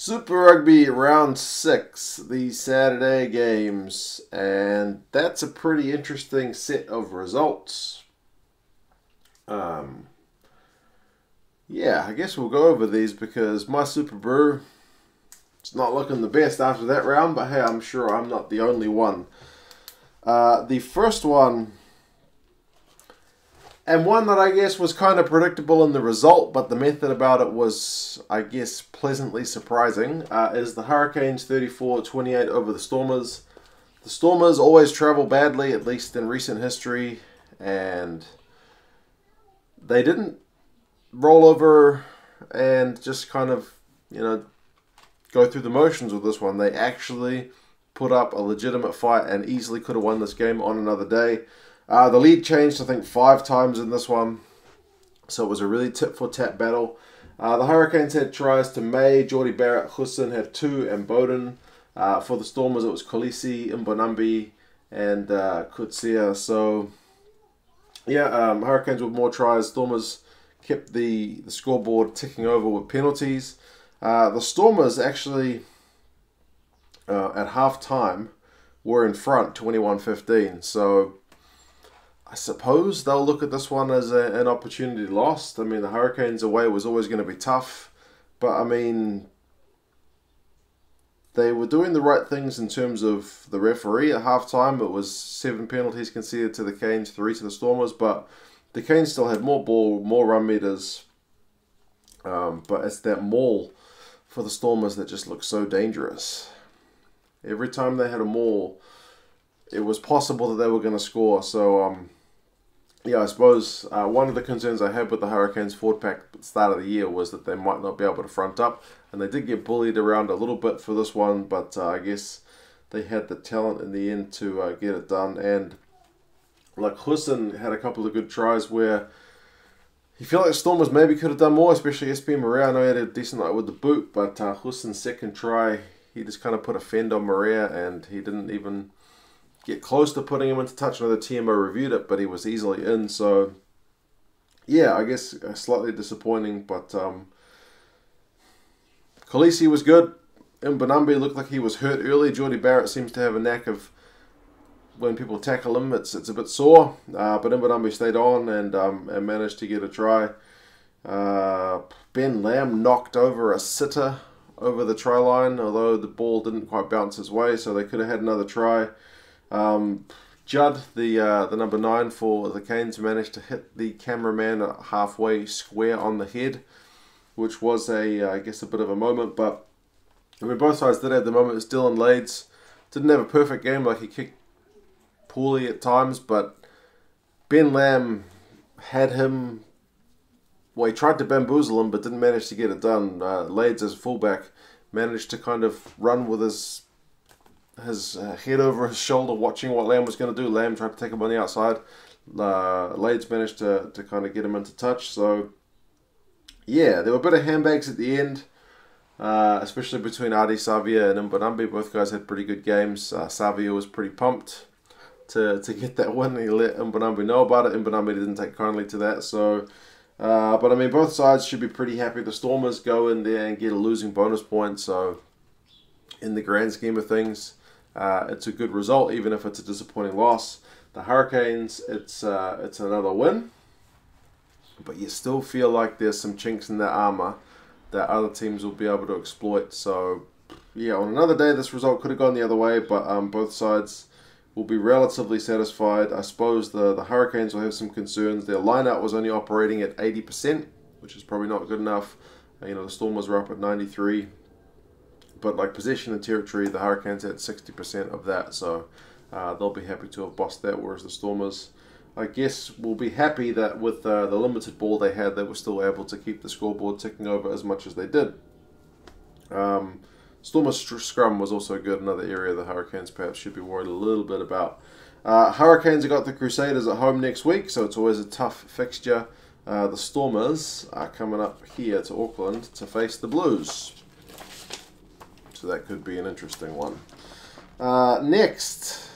Super Rugby Round 6, the Saturday games, and that's a pretty interesting set of results. Um, yeah, I guess we'll go over these because my Super Brew, it's not looking the best after that round, but hey, I'm sure I'm not the only one. The first one, and one that I guess was kind of predictable in the result, but the method about it was, I guess, pleasantly surprising, is the Hurricanes 34-28 over the Stormers. The Stormers always travel badly, at least in recent history, and they didn't roll over and just kind of, go through the motions with this one. They actually put up a legitimate fight and easily could have won this game on another day. The lead changed, I think, 5 times in this one, so it was a really tit-for-tat battle. The Hurricanes had tries to May, Jordie Barrett, Husson had 2, and Bowden. For the Stormers, it was Kolisi, Mbonambi, and Kutsia. So, yeah, Hurricanes with more tries. Stormers kept the scoreboard ticking over with penalties. The Stormers actually, at half-time, were in front 21-15, so I suppose they'll look at this one as an opportunity lost. I mean, the Hurricanes away was always going to be tough, but I mean, they were doing the right things in terms of the referee at halftime. It was 7 penalties conceded to the Canes, 3 to the Stormers, but the Canes still had more ball, more run meters, but it's that maul for the Stormers that just looks so dangerous. Every time they had a maul, it was possible that they were going to score, so yeah, I suppose one of the concerns I had with the Hurricanes forward pack at the start of the year was that they might not be able to front up, and they did get bullied around a little bit for this one, but I guess they had the talent in the end to get it done. And like Husson had a couple of good tries where you feel like the Stormers maybe could have done more, especially SP Maria. I know he had a decent night with the boot, but Husson's second try, he just kind of put a fend on Maria, and he didn't even get close to putting him into touch. Another TMO reviewed it, but he was easily in. So, yeah, I guess slightly disappointing. But Kolisi was good. Mbonambi looked like he was hurt early. Jordie Barrett seems to have a knack of, when people tackle him, it's a bit sore. But Mbonambi stayed on and managed to get a try. Ben Lamb knocked over a sitter over the try line, although the ball didn't quite bounce his way, so they could have had another try. Judd, the number 9 for the Canes, managed to hit the cameraman halfway square on the head, which was I guess a bit of a moment. But I mean, both sides did have the moment. Dylan Lades didn't have a perfect game, like he kicked poorly at times, but Ben Lamb had him. Well, he tried to bamboozle him, but didn't manage to get it done. Lades, as fullback, managed to kind of run with his head over his shoulder, watching what Lamb was going to do. Lamb tried to take him on the outside. Lades managed to kind of get him into touch. So, yeah, there were a bit of handbags at the end, especially between Adi Savia and Mbonambi. Both guys had pretty good games. Savia was pretty pumped to get that win. He let Mbonambi know about it. Mbonambi didn't take kindly to that. So, but I mean, both sides should be pretty happy. The Stormers go in there and get a losing bonus point. So, in the grand scheme of things, it's a good result, even if it's a disappointing loss. The Hurricanes, it's another win, but you still feel like there's some chinks in their armor that other teams will be able to exploit. So, yeah, on another day, this result could have gone the other way, but both sides will be relatively satisfied. I suppose the Hurricanes will have some concerns. Their lineout was only operating at 80%, which is probably not good enough. The Stormers were up at 93%. But like possession and territory, the Hurricanes had 60% of that, so they'll be happy to have bossed that, whereas the Stormers, I guess, will be happy that with the limited ball they had, they were still able to keep the scoreboard ticking over as much as they did. Stormers' scrum was also good, another area the Hurricanes perhaps should be worried a little bit about. Hurricanes have got the Crusaders at home next week, so it's always a tough fixture. The Stormers are coming up here to Auckland to face the Blues. So that could be an interesting one. Next,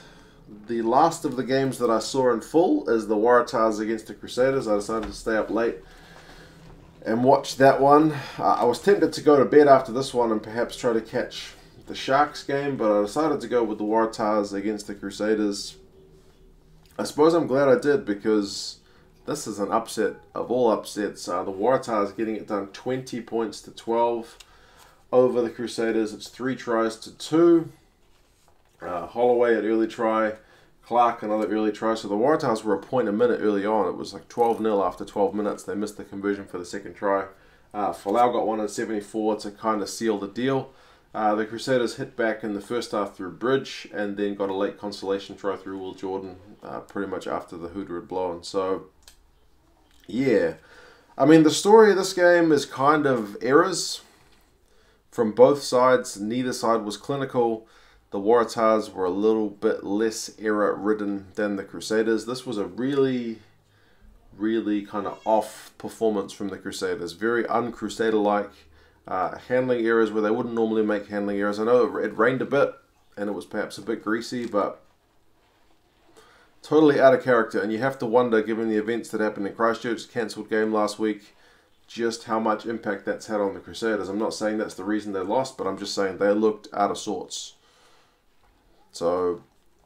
the last of the games that I saw in full is the Waratahs against the Crusaders. I decided to stay up late and watch that one. I was tempted to go to bed after this one and perhaps try to catch the Sharks game, but I decided to go with the Waratahs against the Crusaders. I suppose I'm glad I did, because this is an upset of all upsets. The Waratahs getting it done 20 points to 12 over the Crusaders. It's 3 tries to 2. Holloway at early try, Clark another early try. So the Waratahs were a point a minute early on. It was like 12-0 after 12 minutes. They missed the conversion for the second try. Falau got one in 74 to kind of seal the deal. The Crusaders hit back in the first half through Bridge, and then got a late consolation try through Will Jordan pretty much after the hooter had blown. So, yeah. I mean, the story of this game is kind of errors from both sides. Neither side was clinical. The Waratahs were a little bit less error-ridden than the Crusaders. This was a really kind of off performance from the Crusaders. Very un-Crusader-like. Handling errors where they wouldn't normally make handling errors. I know it rained a bit, and it was perhaps a bit greasy, but totally out of character. And you have to wonder, given the events that happened in Christchurch, cancelled game last week, just how much impact that's had on the Crusaders. I'm not saying that's the reason they lost, but I'm just saying they looked out of sorts. So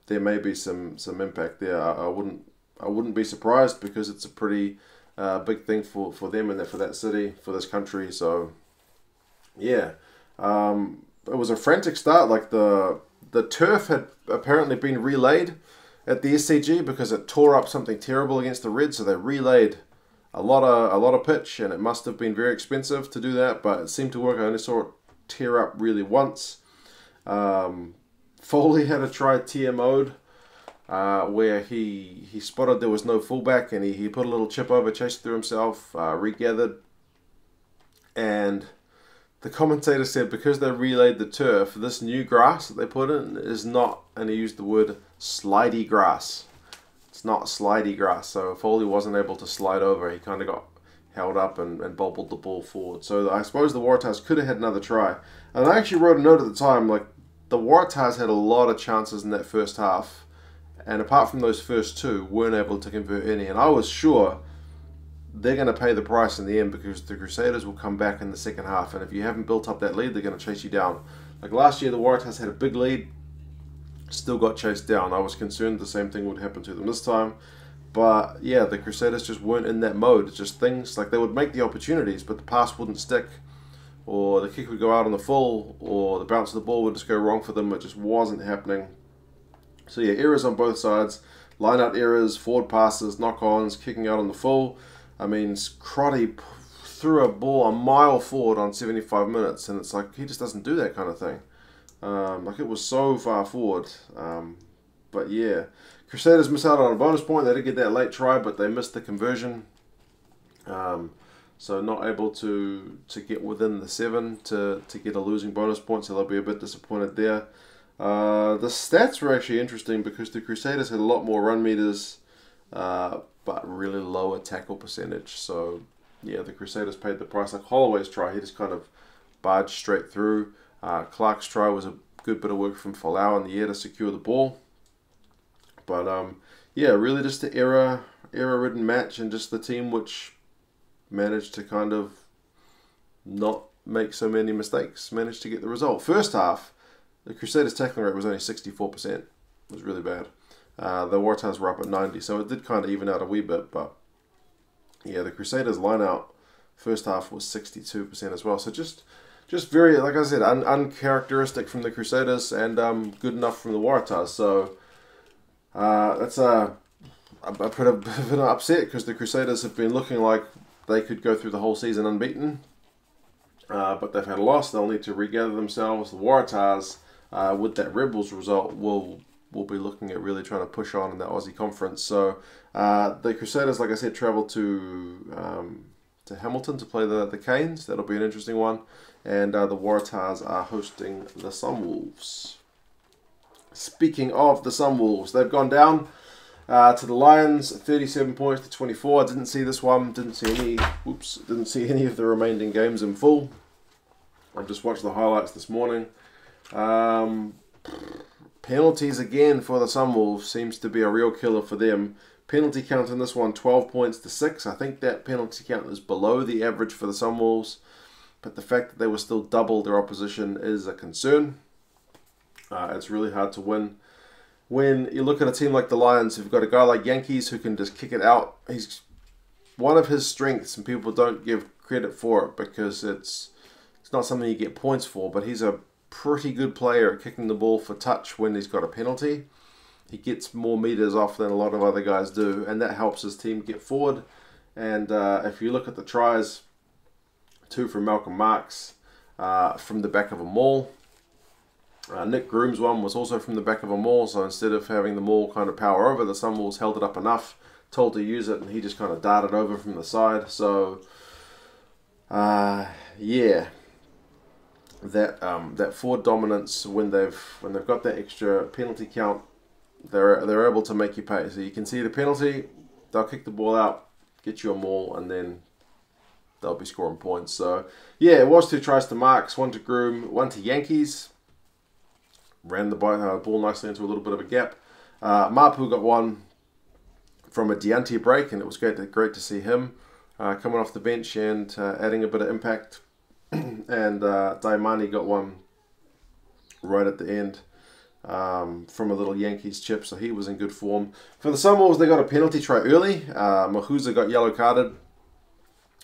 there may be some impact there. I wouldn't be surprised, because it's a pretty big thing for them and for that city, for this country. So yeah, it was a frantic start. Like the turf had apparently been relayed at the SCG because it tore up something terrible against the Reds. So they relayed a lot of pitch, and it must have been very expensive to do that. But it seemed to work. I only saw it tear up really once. Foley had a try TMO'd where he spotted there was no fullback, and he put a little chip over, chased through himself, regathered, and the commentator said because they relayed the turf, this new grass that they put in is not, and he used the word slidey grass. It's not slidey grass, so Foley wasn't able to slide over. He kind of got held up and bobbled the ball forward. So I suppose the Waratahs could have had another try. And I actually wrote a note at the time, like, the Waratahs had a lot of chances in that first half, and apart from those first 2, weren't able to convert any. And I was sure they're going to pay the price in the end, because the Crusaders will come back in the second half, and if you haven't built up that lead, they're going to chase you down. Like last year, the Waratahs had a big lead, still got chased down. I was concerned the same thing would happen to them this time. But yeah, the Crusaders just weren't in that mode. It's just things like they would make the opportunities, but the pass wouldn't stick, or the kick would go out on the full, or the bounce of the ball would just go wrong for them. It just wasn't happening. So yeah, errors on both sides. Line-out errors, forward passes, knock-ons, kicking out on the full. I mean, Crotty threw a ball a mile forward on 75 minutes, and it's like, he just doesn't do that kind of thing. Like, it was so far forward. But yeah, Crusaders missed out on a bonus point. They did get that late try, but they missed the conversion. So not able to get within the 7 to get a losing bonus point, so they'll be a bit disappointed there. The stats were actually interesting, because the Crusaders had a lot more run meters, but really lower tackle percentage. So yeah, the Crusaders paid the price. Like Holloway's try, he just kind of barged straight through. Clark's try was a good bit of work from Falau in the air to secure the ball. But yeah, really just the error-ridden match, and just the team which managed to kind of not make so many mistakes, managed to get the result. First half, the Crusaders' tackling rate was only 64%. It was really bad. The Waratahs were up at 90, so it did kind of even out a wee bit. But yeah, the Crusaders' line-out first half was 62% as well. So just very, like I said, uncharacteristic from the Crusaders, and good enough from the Waratahs. So that's a bit of an upset, because the Crusaders have been looking like they could go through the whole season unbeaten. But they've had a loss. They'll need to regather themselves. The Waratahs, with that Rebels result, will be looking at really trying to push on in that Aussie conference. So the Crusaders, like I said, travel to Hamilton to play the Canes. That'll be an interesting one. And the Waratahs are hosting the Sunwolves. Speaking of the Sunwolves, they've gone down to the Lions, 37 points to 24. I didn't see this one. Didn't see any of the remaining games in full. I've just watched the highlights this morning. Penalties again for the Sunwolves seems to be a real killer for them. Penalty count in this one, 12 points to 6. I think that penalty count is below the average for the Sunwolves, but the fact that they were still double their opposition is a concern. It's really hard to win. When you look at a team like the Lions, who've got a guy like Yankees who can just kick it out, he's one of his strengths, and people don't give credit for it because it's not something you get points for, but he's a pretty good player at kicking the ball for touch when he's got a penalty. He gets more meters off than a lot of other guys do, and that helps his team get forward. And if you look at the tries, 2 from Malcolm Marks from the back of a maul. Nick Groom's one was also from the back of a maul, so instead of having the maul kind of power over, the Sunwolves held it up enough, told to use it, and he just kind of darted over from the side. So, yeah. That forward dominance, when they've got that extra penalty count, they're able to make you pay. So you can see the penalty, they'll kick the ball out, get you a maul, and then they'll be scoring points. So yeah, it was 2 tries to Marks, 1 to Groom, 1 to Yankees. Ran the ball nicely into a little bit of a gap. Mapu got 1 from a Deontay break, and it was great to see him coming off the bench and adding a bit of impact. And Daimani got 1 right at the end from a little Yankees chip, so he was in good form. For the Sunwolves, they got a penalty try early. Mahuza got yellow carded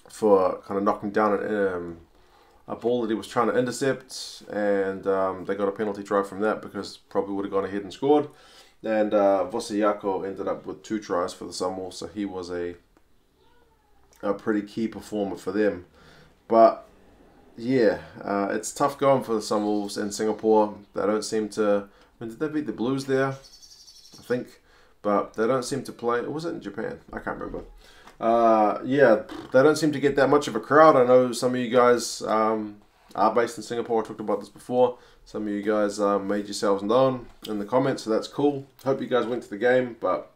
for kind of knocking down a ball that he was trying to intercept, and they got a penalty try from that because probably would have gone ahead and scored. And Vosiako ended up with 2 tries for the Sunwolves, so he was a pretty key performer for them. But yeah, it's tough going for the Sunwolves in Singapore. They don't seem to... Did they beat the Blues there? I think. But they don't seem to play... Was it in Japan? I can't remember. Yeah, they don't seem to get that much of a crowd. I know some of you guys are based in Singapore. I talked about this before. Some of you guys made yourselves known in the comments, so that's cool. Hope you guys went to the game, but...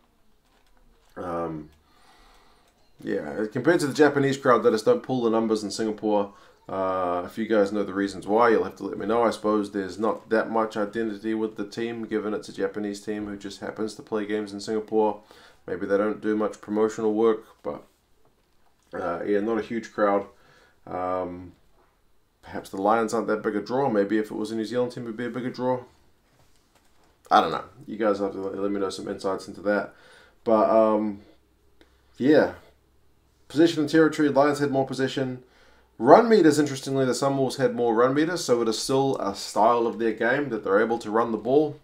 yeah, compared to the Japanese crowd, they just don't pull the numbers in Singapore. If you guys know the reasons why, you'll have to let me know. I suppose there's not that much identity with the team, given it's a Japanese team who just happens to play games in Singapore. Maybe they don't do much promotional work, but yeah, not a huge crowd. Perhaps the Lions aren't that big a draw. Maybe if it was a New Zealand team, it would be a bigger draw. I don't know. You guys have to let me know some insights into that. But yeah, possession and territory. Lions had more possession. Run meters, interestingly, the Sunwolves had more run meters, so it is still a style of their game that they're able to run the ball.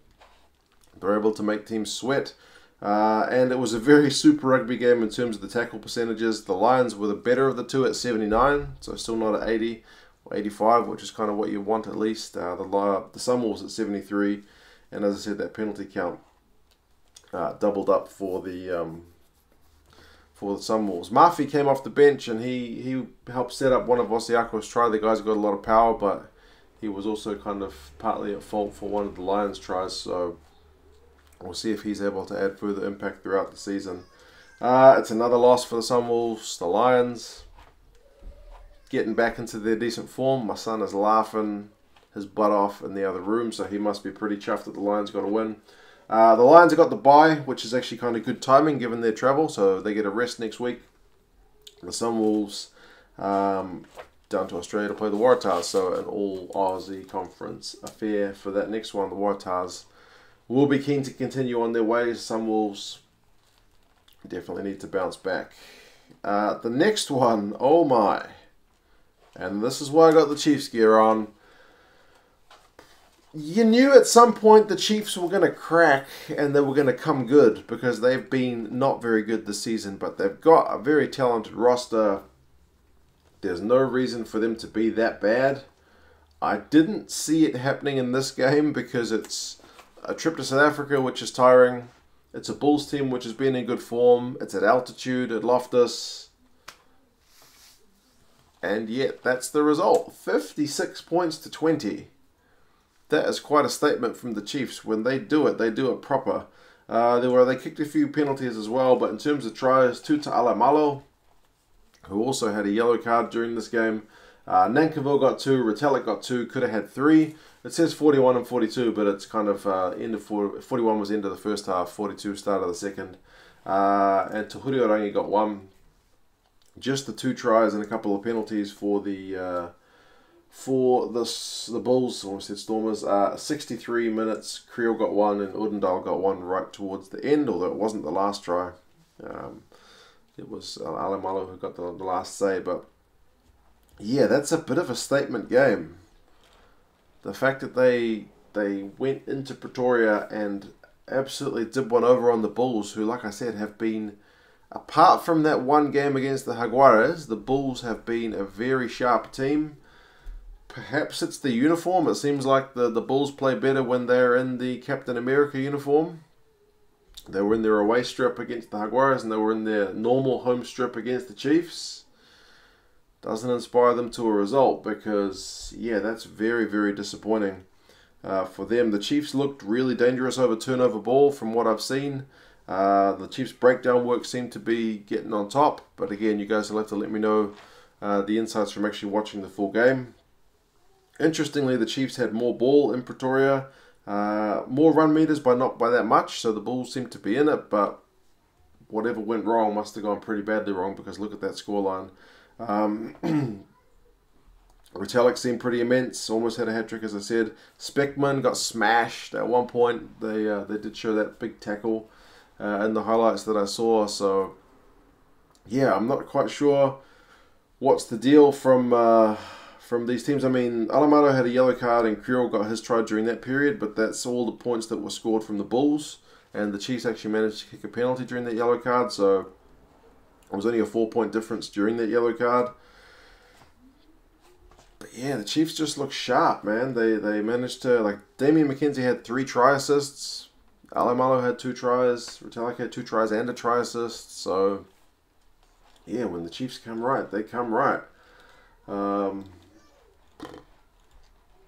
They're able to make teams sweat. And it was a very Super Rugby game in terms of the tackle percentages. The Lions were the better of the two at 79, so still not at 80 or 85, which is kind of what you want at least. The Sunwolves at 73, and as I said, that penalty count doubled up for the Sunwolves. Murphy came off the bench and he helped set up one of Osiako's try. The guy's got a lot of power, but he was also kind of partly at fault for one of the Lions' tries, so we'll see if he's able to add further impact throughout the season. It's another loss for the Sunwolves. The Lions getting back into their decent form. My son is laughing his butt off in the other room, so he must be pretty chuffed that the Lions got a win. The Lions have got the bye, which is actually kind of good timing given their travel, so they get a rest next week. The Sunwolves down to Australia to play the Waratahs, so an all-Aussie conference affair for that next one. The Waratahs will be keen to continue on their ways. Sunwolves definitely need to bounce back. The next one, oh my, and this is why I got the Chiefs gear on. You knew at some point the Chiefs were going to crack and they were going to come good because they've been not very good this season, but they've got a very talented roster. There's no reason for them to be that bad. I didn't see it happening in this game because it's a trip to South Africa, which is tiring. It's a Bulls team which has been in good form. It's at altitude at Loftus. And yet that's the result. 56 points to 20. That is quite a statement from the Chiefs. When they do it proper. They kicked a few penalties as well, but in terms of tries, 2 to Alamalo, who also had a yellow card during this game. Nankivell got 2, Retallick got 2, could have had 3. It says 41 and 42, but it's kind of end of 41 was end of the first half, 42 start of the second. and Tuhuriorangi got one. Just the 2 tries and a couple of penalties for the Bulls, or said Stormers. 63 minutes, Creel got one and Udendal got one right towards the end, although it wasn't the last try. It was Alamalu who got the last say, but yeah, that's a bit of a statement game. The fact that they went into Pretoria and absolutely did one over on the Bulls, who, like I said, have been, apart from that one game against the Jaguares, the Bulls have been a very sharp team. Perhaps it's the uniform. It seems like the Bulls play better when they're in the Captain America uniform. They were in their away strip against the Jaguares, and they were in their normal home strip against the Chiefs. Doesn't inspire them to a result because, yeah, that's very, very disappointing for them. The Chiefs looked really dangerous over turnover ball from what I've seen. The Chiefs' breakdown work seemed to be getting on top, but again, you guys will have to let me know the insights from actually watching the full game. Interestingly, the Chiefs had more ball in Pretoria, more run meters by not by that much, so the Bulls seemed to be in it, but whatever went wrong must have gone pretty badly wrong because look at that scoreline. Retallick seemed pretty immense, almost had a hat-trick as I said. Speckman got smashed at one point. They did show that big tackle in the highlights that I saw, so yeah, I'm not quite sure what's the deal from these teams. I mean, Alamato had a yellow card and Creel got his try during that period, but that's all the points that were scored from the Bulls, and the Chiefs actually managed to kick a penalty during that yellow card, so it was only a 4-point difference during that yellow card. But yeah, the Chiefs just look sharp, man. They managed to, like, Damian McKenzie had 3 try assists, Alamato had 2 tries, Retallick had 2 tries and a try assist, so yeah, when the Chiefs come right, they come right.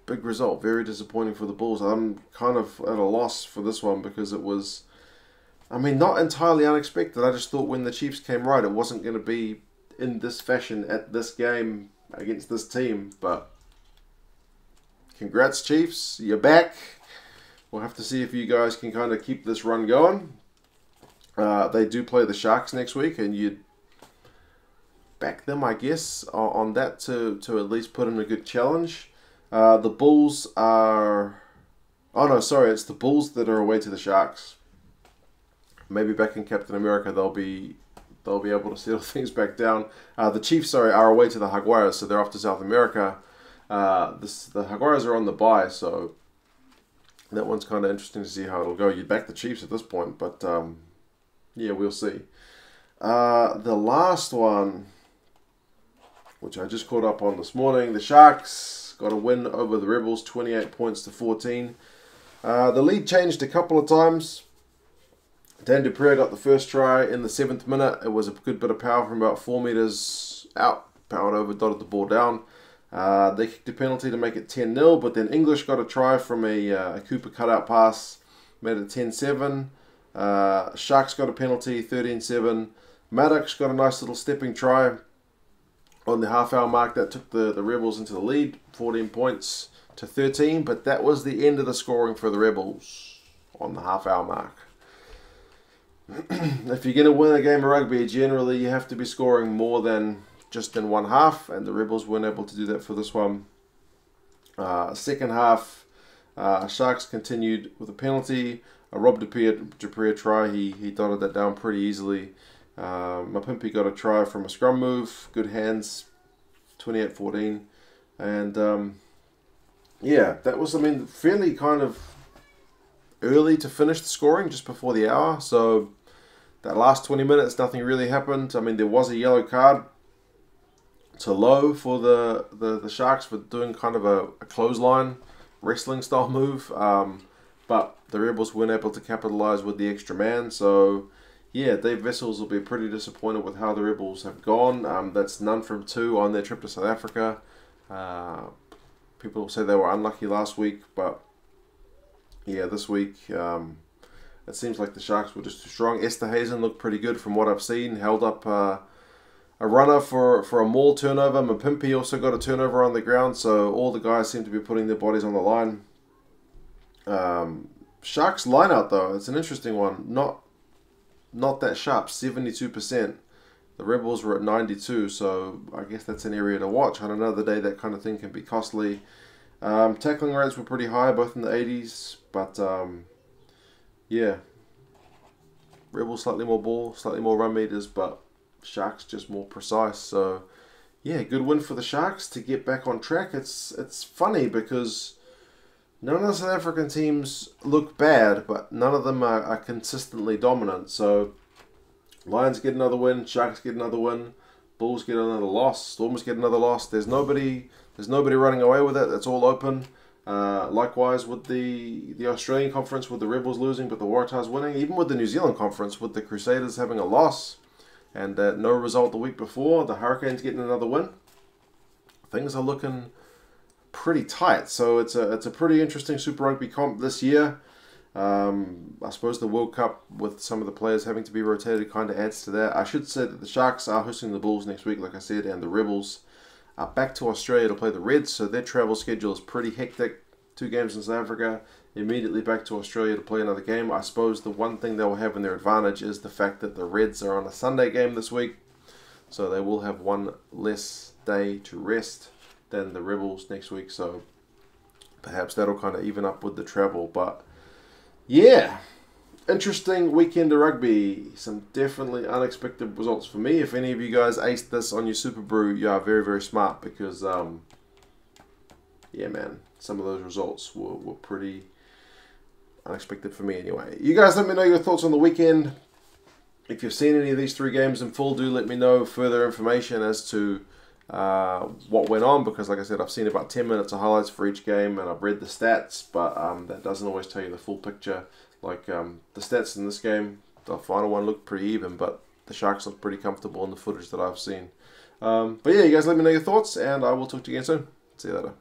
Big result, very disappointing for the Bulls. I'm kind of at a loss for this one because it was, I mean, not entirely unexpected. I just thought when the Chiefs came right, it wasn't going to be in this fashion at this game against this team. But congrats, Chiefs. You're back. We'll have to see if you guys can kind of keep this run going. They do play the Sharks next week, and you'd back them, I guess, on that to at least put in a good challenge. The Bulls are... Oh, no, sorry. It's the Bulls that are away to the Sharks. Maybe back in Captain America, they'll be able to settle things back down. The Chiefs, sorry, are away to the Jaguares, so they're off to South America. The Jaguares are on the bye, so that one's kind of interesting to see how it'll go. You'd back the Chiefs at this point, but yeah, we'll see. The last one, which I just caught up on this morning, the Sharks got a win over the Rebels, 28 points to 14. The lead changed a couple of times. Dan Dupree got the first try in the 7th minute. It was a good bit of power from about 4 meters out. Powered over, dotted the ball down. They kicked a penalty to make it 10-0, but then English got a try from a Cooper cutout pass, made it 10-7. Sharks got a penalty, 13-7. Maddox got a nice little stepping try on the half-hour mark that took the Rebels into the lead, 14 points to 13, but that was the end of the scoring for the Rebels on the half-hour mark. If you're going to win a game of rugby, generally you have to be scoring more than just in one half, and the Rebels weren't able to do that for this one. Second half, Sharks continued with a penalty. Rob Dupree try, he dotted that down pretty easily. Mapimpi got a try from a scrum move, good hands, 28-14, and yeah, that was, I mean, fairly kind of early to finish the scoring, just before the hour, so that last 20 minutes, nothing really happened. I mean, there was a yellow card to Lowe for the Sharks for doing kind of a clothesline wrestling style move, but the Rebels weren't able to capitalize with the extra man, so yeah, Dave Wessels will be pretty disappointed with how the Rebels have gone. That's none from 2 on their trip to South Africa. People will say they were unlucky last week, but yeah, this week it seems like the Sharks were just too strong. Esterhazen looked pretty good from what I've seen. Held up a runner for a maul turnover. Mapimpi also got a turnover on the ground, so all the guys seem to be putting their bodies on the line. Sharks line out though, it's an interesting one. not that sharp, 72%. The Rebels were at 92, so I guess that's an area to watch. On another day, that kind of thing can be costly. Tackling rates were pretty high, both in the 80s, but yeah. Rebels slightly more ball, slightly more run meters, but Sharks just more precise. So yeah, good win for the Sharks to get back on track. It's funny because none of the South African teams look bad, but none of them are consistently dominant. So Lions get another win, Sharks get another win, Bulls get another loss, Stormers get another loss. There's nobody running away with it. It's all open. Likewise with the Australian conference, with the Rebels losing but the Waratahs winning. Even with the New Zealand conference, with the Crusaders having a loss and no result the week before, the Hurricanes getting another win. Things are looking pretty tight. So it's a pretty interesting Super Rugby comp this year. I suppose the World Cup, with some of the players having to be rotated, kind of adds to that. I should say that the Sharks are hosting the Bulls next week, like I said, and the Rebels are back to Australia to play the Reds, so their travel schedule is pretty hectic. 2 games in South Africa, immediately back to Australia to play another game. I suppose the one thing they will have in their advantage is the fact that the Reds are on a Sunday game this week, so they will have one less day to rest than the Rebels next week, so perhaps that'll kind of even up with the travel. But yeah, interesting weekend of rugby. Some definitely unexpected results for me. If any of you guys aced this on your Super Brew, you are very, very smart because, yeah, man, some of those results were pretty unexpected for me anyway. You guys let me know your thoughts on the weekend. If you've seen any of these 3 games in full, do let me know further information as to what went on, because like I said, I've seen about 10 minutes of highlights for each game and I've read the stats, but that doesn't always tell you the full picture. Like the stats in this game, the final one looked pretty even, but the Sharks looked pretty comfortable in the footage that I've seen. But yeah, you guys let me know your thoughts and I will talk to you again soon. See you later.